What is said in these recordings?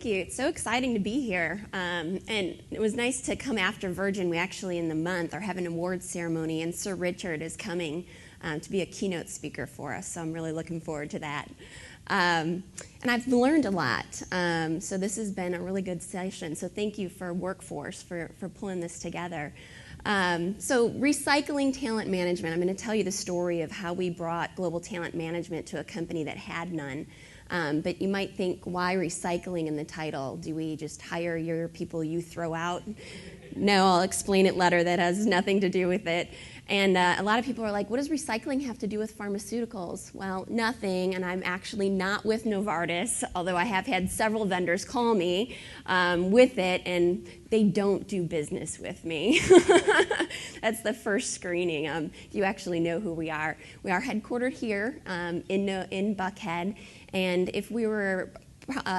thank you. It's so exciting to be here. And it was nice to come after Virgin. We actually, in the month, are having an awards ceremony, and Sir Richard is coming to be a keynote speaker for us, so I'm really looking forward to that. And I've learned a lot, so this has been a really good session. So thank you for Workforce for pulling this together. So recycling talent management, I'm going to tell you the story of how we brought global talent management to a company that had none. But you might think, why recycling in the title? Do we just hire your people you throw out? No, I'll explain it later. That has nothing to do with it. And a lot of people are like, what does recycling have to do with pharmaceuticals? Well, nothing, and I'm actually not with Novartis, although I have had several vendors call me with it, and they don't do business with me. That's the first screening. You actually know who we are. We are headquartered here in Buckhead, and if we were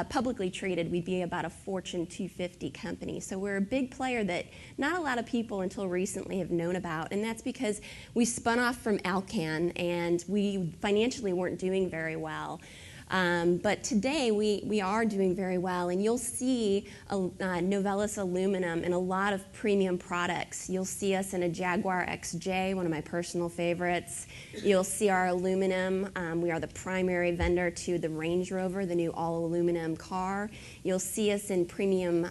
publicly traded, we'd be about a Fortune 250 company. So we're a big player that not a lot of people until recently have known about, and that's because we spun off from Alcan, and we financially weren't doing very well. But today we are doing very well, and you'll see Novelis aluminum in a lot of premium products. You'll see us in a Jaguar XJ, one of my personal favorites. You'll see our aluminum. We are the primary vendor to the Range Rover, the new all-aluminum car. You'll see us in premium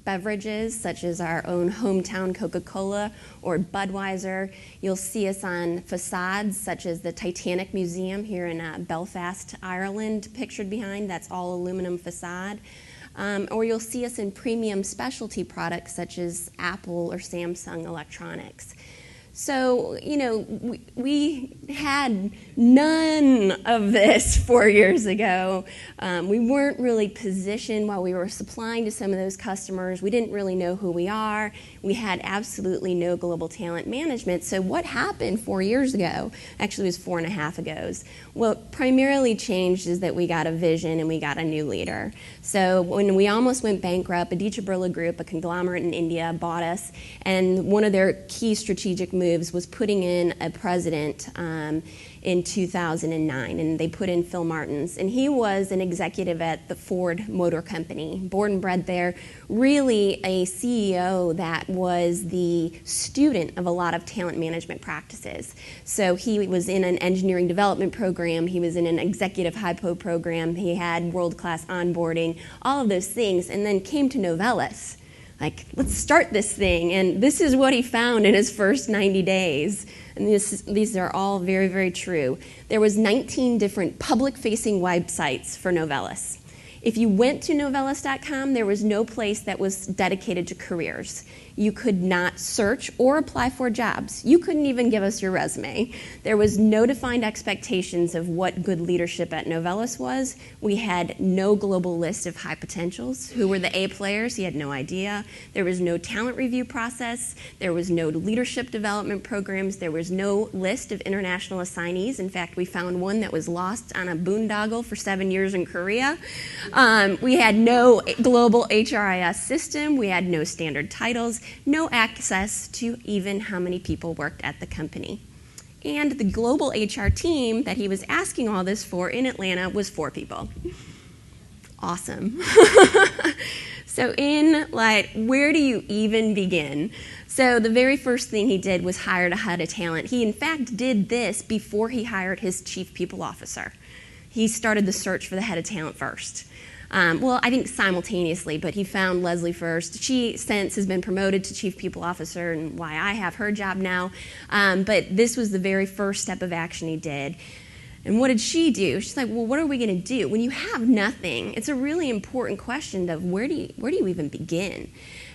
beverages, such as our own hometown Coca-Cola or Budweiser. You'll see us on facades, such as the Titanic Museum here in Belfast, Ireland, pictured behind. That's all aluminum facade. Or you'll see us in premium specialty products, such as Apple or Samsung electronics. So, you know, we had none of this 4 years ago. We weren't really positioned while we were supplying to some of those customers. We didn't really know who we are. We had absolutely no global talent management. So what happened 4 years ago? Actually, it was 4.5 ago. What primarily changed is that we got a vision and we got a new leader. So when we almost went bankrupt, Aditya Birla Group, a conglomerate in India, bought us, and one of their key strategic moves was putting in a president in 2009, and they put in Phil Martins, and he was an executive at the Ford Motor Company, born and bred there, really a CEO that was the student of a lot of talent management practices. So he was in an engineering development program, he was in an executive hypo program, he had world-class onboarding, all of those things, and then came to Novelis. Like, let's start this thing, and this is what he found in his first 90 days. And these are all very, very true. There was 19 different public-facing websites for Novelis. If you went to Novelis.com, there was no place that was dedicated to careers. You could not search or apply for jobs. You couldn't even give us your resume. There was no defined expectations of what good leadership at Novelis was. We had no global list of high potentials. Who were the A players? He had no idea. There was no talent review process. There was no leadership development programs. There was no list of international assignees. In fact, we found one that was lost on a boondoggle for 7 years in Korea. We had no global HRIS system. We had no standard titles. No access to even how many people worked at the company. And the global HR team that he was asking all this for in Atlanta was 4 people. Awesome. So where do you even begin? So the very first thing he did was hire a head of talent. He, in fact, did this before he hired his chief people officer. He started the search for the head of talent first. Well, I think simultaneously, but he found Leslie first. She since has been promoted to chief people officer, and why I have her job now. But this was the very first step of action he did. And what did she do? She's like, well, what are we going to do? When you have nothing, it's a really important question of where do you even begin?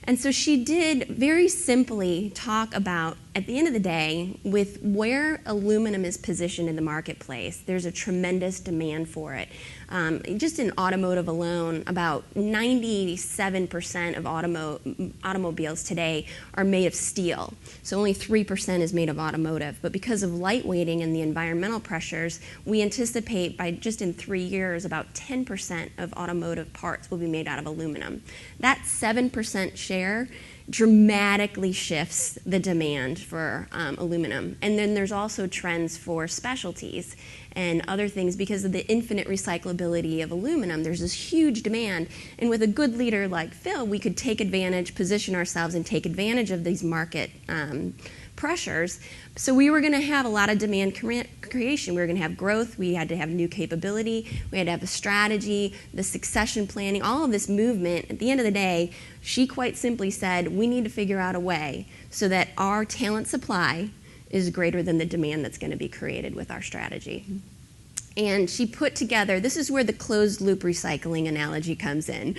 And so she did very simply talk about, at the end of the day, with where aluminum is positioned in the marketplace, there's a tremendous demand for it. Just in automotive alone, about 97% of automobiles today are made of steel. So only 3% is made of automotive. But because of lightweighting and the environmental pressures, we anticipate by just in 3 years, about 10% of automotive parts will be made out of aluminum. That 7% share dramatically shifts the demand for aluminum. And then there's also trends for specialties and other things because of the infinite recyclability of aluminum. There's this huge demand, and with a good leader like Phil, we could take advantage, position ourselves, and take advantage of these market pressures. So we were going to have a lot of demand creation. We were going to have growth. We had to have new capability. We had to have a strategy, the succession planning, all of this movement. At the end of the day, she quite simply said, we need to figure out a way so that our talent supply is greater than the demand that's going to be created with our strategy. And she put together, this is where the closed loop recycling analogy comes in.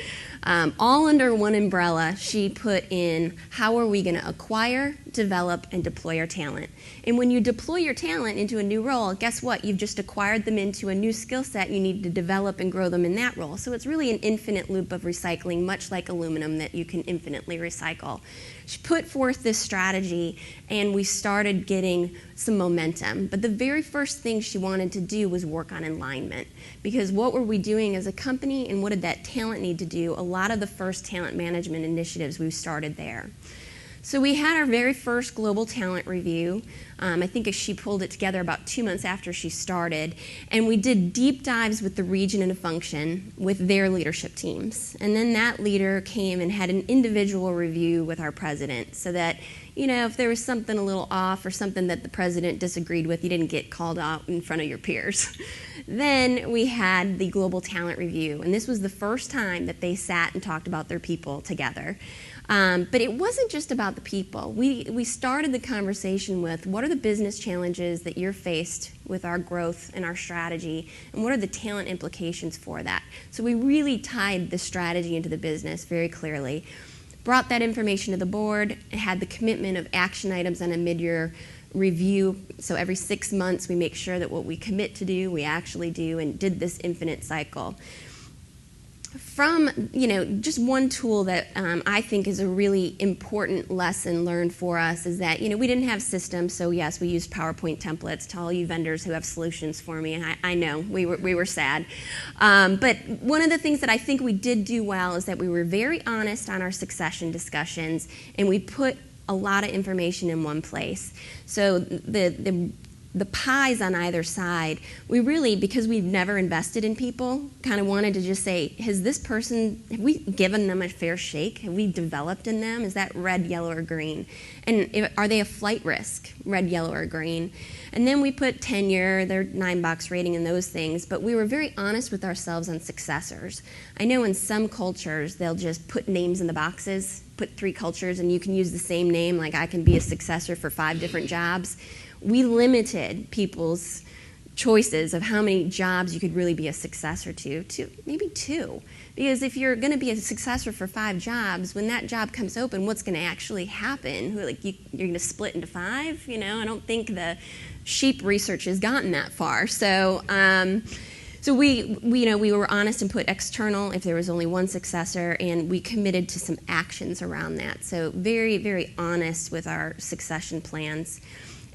All under one umbrella, she put in how are we going to acquire, develop, and deploy our talent. And when you deploy your talent into a new role, guess what? You've just acquired them into a new skill set. You need to develop and grow them in that role. So it's really an infinite loop of recycling, much like aluminum that you can infinitely recycle. She put forth this strategy, and we started getting some momentum. But the very first thing she wanted to do was work on alignment. Because what were we doing as a company, and what did that talent need to do? A lot of the first talent management initiatives, we started there. So we had our very first global talent review. I think she pulled it together about 2 months after she started. And we did deep dives with the region and a function with their leadership teams. And then that leader came and had an individual review with our president so that, you know, if there was something a little off or something that the president disagreed with, you didn't get called out in front of your peers. Then we had the global talent review. And this was the first time that they sat and talked about their people together. But it wasn't just about the people. We started the conversation with what are the business challenges that you're faced with our growth and our strategy, and what are the talent implications for that? So we really tied the strategy into the business very clearly, brought that information to the board, had the commitment of action items on a mid-year review. So every 6 months we make sure that what we commit to do, we actually do, and did this infinite cycle. From, you know, just one tool that I think is a really important lesson learned for us is that, you know, we didn't have systems, so yes, we used PowerPoint templates. To all you vendors who have solutions for me, I know, we were sad. But one of the things that I think we did do well is that we were very honest on our succession discussions, and we put a lot of information in one place. So the pies on either side, we really, because we've never invested in people, kind of wanted to just say, have we given them a fair shake? Have we developed in them? Is that red, yellow, or green? And are they a flight risk, red, yellow, or green? And then we put tenure, their 9-box rating, and those things, but we were very honest with ourselves on successors. I know in some cultures, they'll just put names in the boxes, put 3 cultures, and you can use the same name, like I can be a successor for 5 different jobs. We limited people's choices of how many jobs you could really be a successor to maybe 2. Because if you're going to be a successor for 5 jobs, when that job comes open, what's going to actually happen? Like you're going to split into 5? You know, I don't think the sheep research has gotten that far. So we were honest and put external if there was only one successor, and we committed to some actions around that. So very, very honest with our succession plans.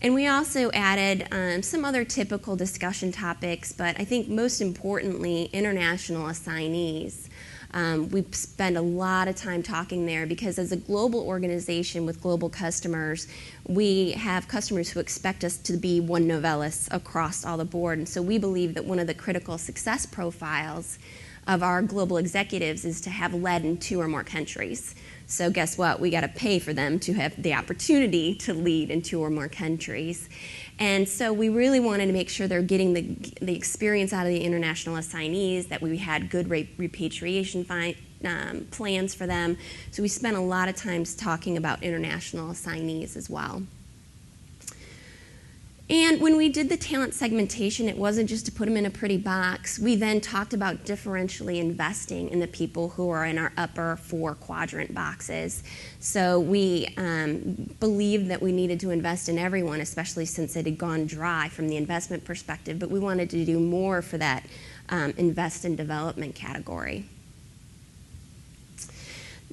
And we also added some other typical discussion topics, but I think most importantly, international assignees. We spend a lot of time talking there because as a global organization with global customers, we have customers who expect us to be one Novelis across all the board. And so we believe that one of the critical success profiles of our global executives is to have led in 2 or more countries. So guess what? We got to pay for them to have the opportunity to lead in 2 or more countries. And so we really wanted to make sure they're getting the experience out of the international assignees, that we had good repatriation plans for them. So we spent a lot of time talking about international assignees as well. And when we did the talent segmentation, it wasn't just to put them in a pretty box. We then talked about differentially investing in the people who are in our upper 4 quadrant boxes. So we believed that we needed to invest in everyone, especially since it had gone dry from the investment perspective, but we wanted to do more for that invest in development category.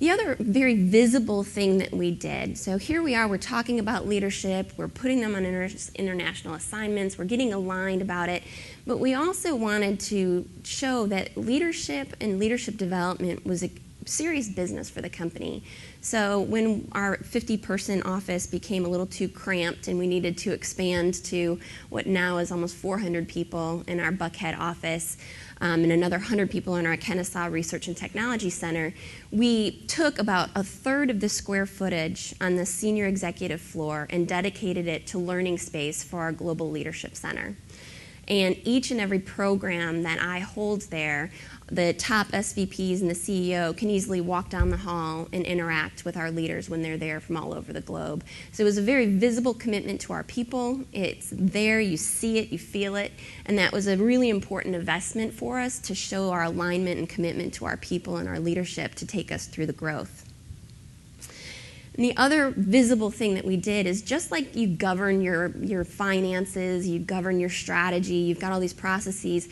The other very visible thing that we did, so here we are, we're talking about leadership, we're putting them on international assignments, we're getting aligned about it, but we also wanted to show that leadership and leadership development was serious business for the company. So when our 50-person office became a little too cramped and we needed to expand to what now is almost 400 people in our Buckhead office, and another 100 people in our Kennesaw Research and Technology Center, we took about a third of the square footage on the senior executive floor and dedicated it to learning space for our Global Leadership Center. And each and every program that I hold there, the top SVPs and the CEO can easily walk down the hall and interact with our leaders when they're there from all over the globe. So it was a very visible commitment to our people. It's there, you see it, you feel it, and that was a really important investment for us to show our alignment and commitment to our people and our leadership to take us through the growth. And the other visible thing that we did is just like you govern your finances, you govern your strategy, you've got all these processes,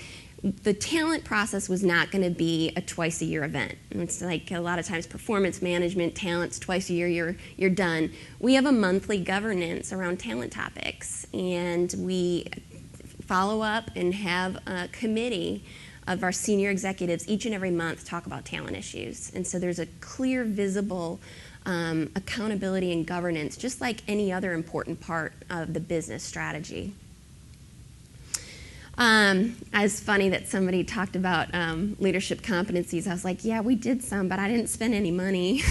the talent process was not going to be a twice-a-year event. It's like a lot of times performance management, talent's twice a year, you're done. We have a monthly governance around talent topics, and we follow up and have a committee of our senior executives each and every month talk about talent issues. And so there's a clear, visible accountability and governance, just like any other important part of the business strategy. It's funny that somebody talked about leadership competencies. I was like, yeah, we did some, but I didn't spend any money.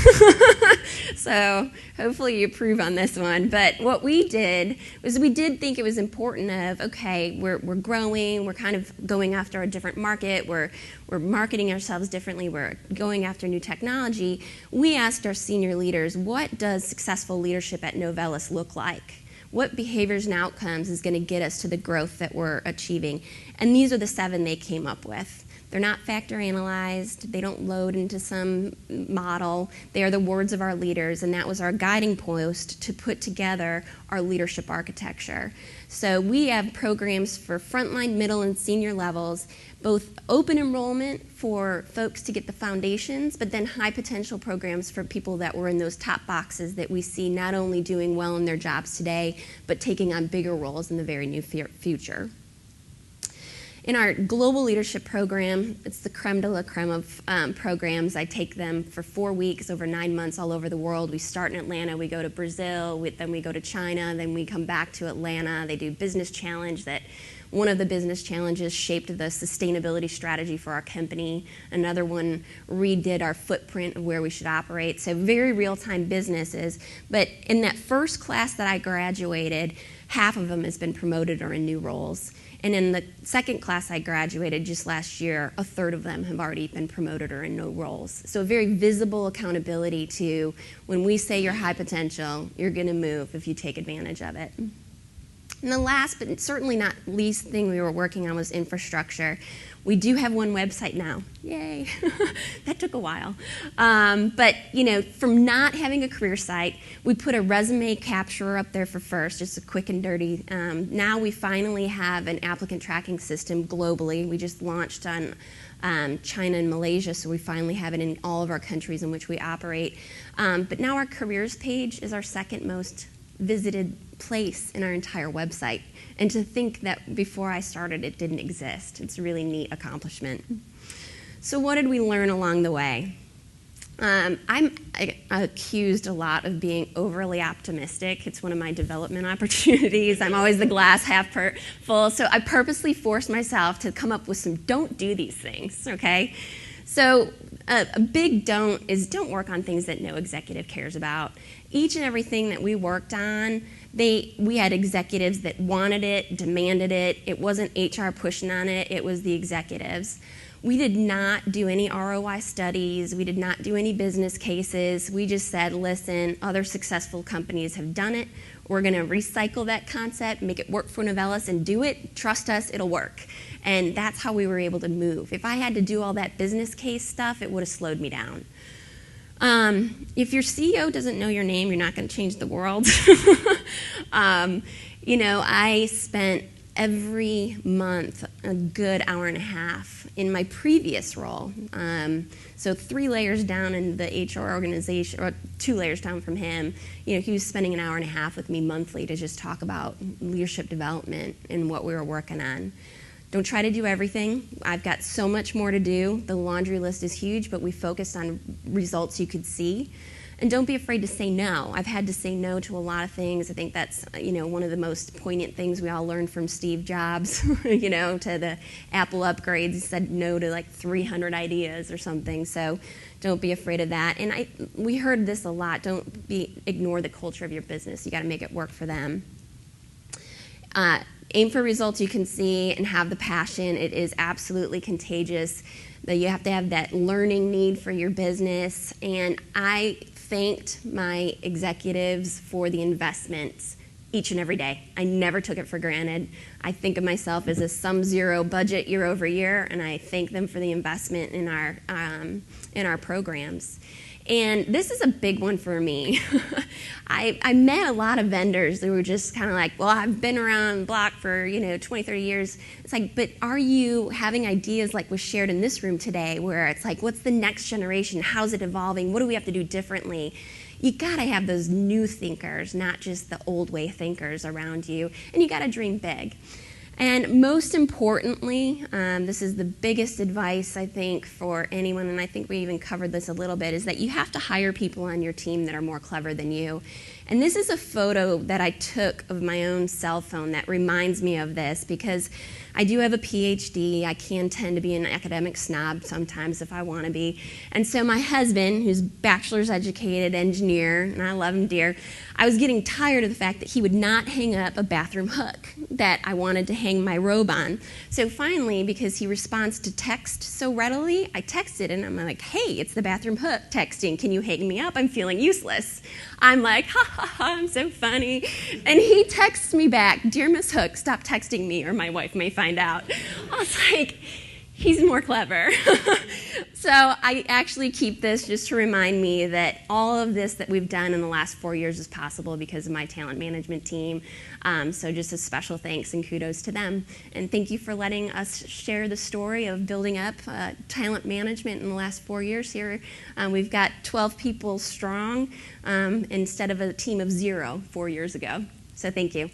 So hopefully you approve on this one. But what we did was we did think it was important of, okay, we're growing, we're kind of going after a different market, we're marketing ourselves differently, we're going after new technology. We asked our senior leaders, what does successful leadership at Novelis look like? What behaviors and outcomes is going to get us to the growth that we're achieving? And these are the 7 they came up with. They're not factor analyzed. They don't load into some model. They are the words of our leaders, and that was our guiding post to put together our leadership architecture. So we have programs for frontline, middle, and senior levels, both open enrollment for folks to get the foundations, but then high potential programs for people that were in those top boxes that we see not only doing well in their jobs today, but taking on bigger roles in the very near future. In our global leadership program, it's the creme de la creme of programs. I take them for 4 weeks over 9 months all over the world. We start in Atlanta, we go to Brazil, then we go to China, then we come back to Atlanta. They do business challenge that one of the business challenges shaped the sustainability strategy for our company. Another one redid our footprint of where we should operate. So very real-time businesses. But in that first class that I graduated, half of them has been promoted or in new roles. And in the second class I graduated just last year, a third of them have already been promoted or in new roles. So a very visible accountability to when we say you're high potential, you're going to move if you take advantage of it. And the last, but certainly not least thing we were working on was infrastructure. We do have one website now. Yay. That took a while. But, from not having a career site, we put a resume capturer up there for first, just a quick and dirty. Now we finally have an applicant tracking system globally. We just launched on China and Malaysia, so we finally have it in all of our countries in which we operate. But now our careers page is our second most visited place in our entire website. And to think that before I started it didn't exist. It's a really neat accomplishment. So what did we learn along the way? I'm accused a lot of being overly optimistic. It's one of my development opportunities. I'm always the glass half full. So I purposely forced myself to come up with some don't do these things, okay? So a big don't is don't work on things that no executive cares about. Each and everything that we worked on, we had executives that wanted it, demanded it. It wasn't HR pushing on it. It was the executives. We did not do any ROI studies. We did not do any business cases. We just said, listen, other successful companies have done it. We're going to recycle that concept, make it work for Novelis, and do it. Trust us, it'll work. And that's how we were able to move. If I had to do all that business case stuff, it would have slowed me down. If your CEO doesn't know your name, you're not going to change the world. I spent every month a good hour and a half in my previous role. So 3 layers down in the HR organization, or 2 layers down from him, he was spending an hour and a half with me monthly to just talk about leadership development and what we were working on. Don't try to do everything. I've got so much more to do. The laundry list is huge, but we focused on results you could see. And don't be afraid to say no. I've had to say no to a lot of things. I think that's, one of the most poignant things we all learned from Steve Jobs, to the Apple upgrades. He said no to like 300 ideas or something. So don't be afraid of that. And we heard this a lot. Don't ignore the culture of your business. You got to make it work for them. Aim for results you can see and have the passion. It is absolutely contagious. You have to have that learning need for your business. And I thanked my executives for the investments each and every day. I never took it for granted. I think of myself as a sum zero budget year over year, and I thank them for the investment in our programs. And this is a big one for me. I met a lot of vendors that were just kind of like, well, I've been around the block for 20, 30 years. It's like, but are you having ideas like was shared in this room today, where it's like, what's the next generation? How's it evolving? What do we have to do differently? You got to have those new thinkers, not just the old way thinkers around you, and you got to dream big. And most importantly, this is the biggest advice, I think, for anyone, and I think we even covered this a little bit, is that you have to hire people on your team that are more clever than you. And this is a photo that I took of my own cell phone that reminds me of this, because I do have a PhD. I can tend to be an academic snob sometimes if I want to be. And so my husband, who's bachelor's educated engineer, and I love him dear, I was getting tired of the fact that he would not hang up a bathroom hook that I wanted to hang my robe on. So finally, because he responds to text so readily, I texted and I'm like, hey, it's the bathroom hook texting. Can you hang me up? I'm feeling useless. I'm like, ha ha ha, I'm so funny. And he texts me back, dear Miss Hook, stop texting me or my wife may find out. I was like, he's more clever. So I actually keep this just to remind me that all of this that we've done in the last 4 years is possible because of my talent management team. So just a special thanks and kudos to them. And thank you for letting us share the story of building up talent management in the last 4 years here. We've got 12 people strong instead of a team of 0 4 years ago. So thank you.